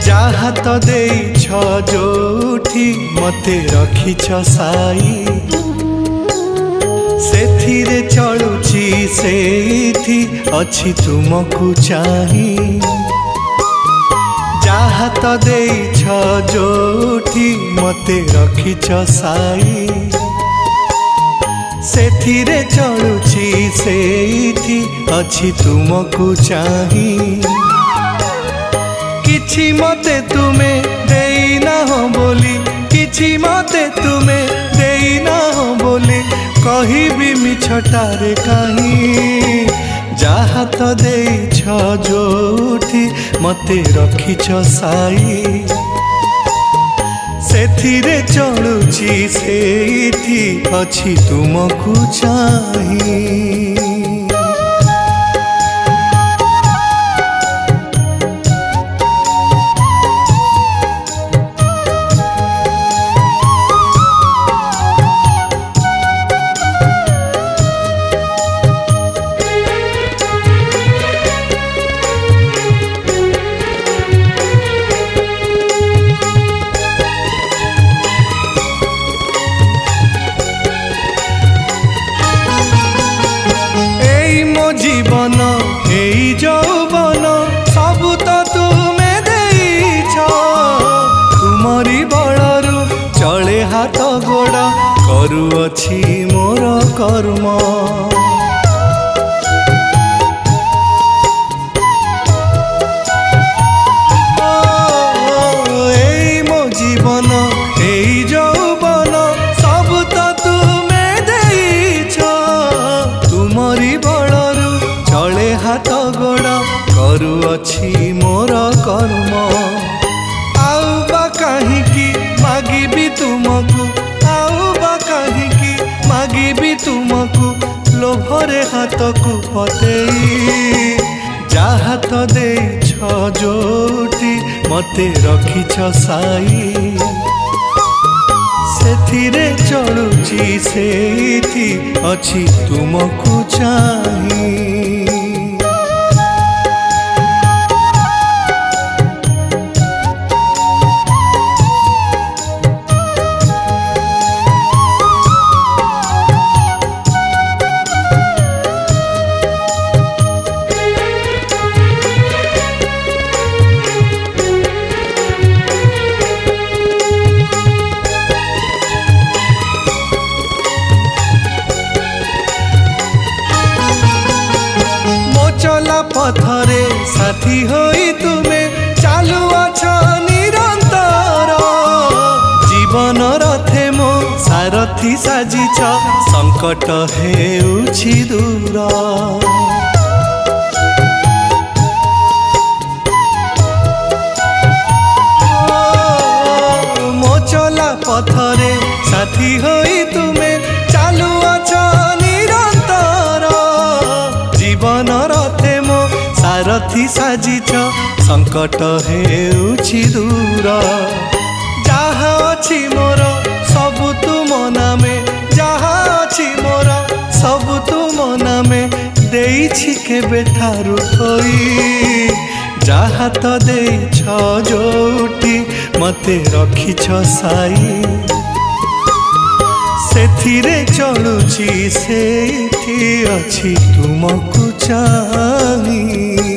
जहा तो देइछ जोठी मते रखिछ साई सेथिरे चलुची सेठी अछि तुमको चाही जहा तो देइछ जोठी मते रखिछ साई सेथिरे चलुची सेठी अछि तुमको चाही किछि मते तुमे देइना हो बोली किछि मते तुमे देइना हो बोली कहिबी मिछटारे काहे जहा तो देइछ जोठी मते रखिछ साई सेथिरे चलुची सेठी अछि तुमको चाही। जीवन एई जौवन सबु तो तुमे देइछ तुमरी बड़रू चले हाथ गोड़ करुअछि मोर कर्म एई मो जीवन एई जौवन सबु तो तुमे देइछ तुमरी चले हाथ गोड़ करुअछि मोर कर्म आउ बा काहीकि मागिबी तुमको आउ बा काहीकि मागिबी तुमको लोभरे हाथ को पतेई जहा तो देइछ जोठी मते रखिछ साई सेथिरे चलुची सेठी अछि तुमको चाही। चला पथरे साथी होई तुमे चालू अछ निरंतर जीवन रथे मो सारथी साजिछ संकट हेउछि दूर मो चला पथरे साथी होई तुमे चालू अछ निरंतर जीवन रथे मो सारथी साजिछ संकट हेउछि दूर जहा अछि मोर सबु तुम नामे जहा अछि मोर सबु तुम नामे देइछि केबे ठारु थोई जहा तो देइछ जोठी मते रखिछ साई सेथिरे चलुची सेठी अछि तुमको चाही।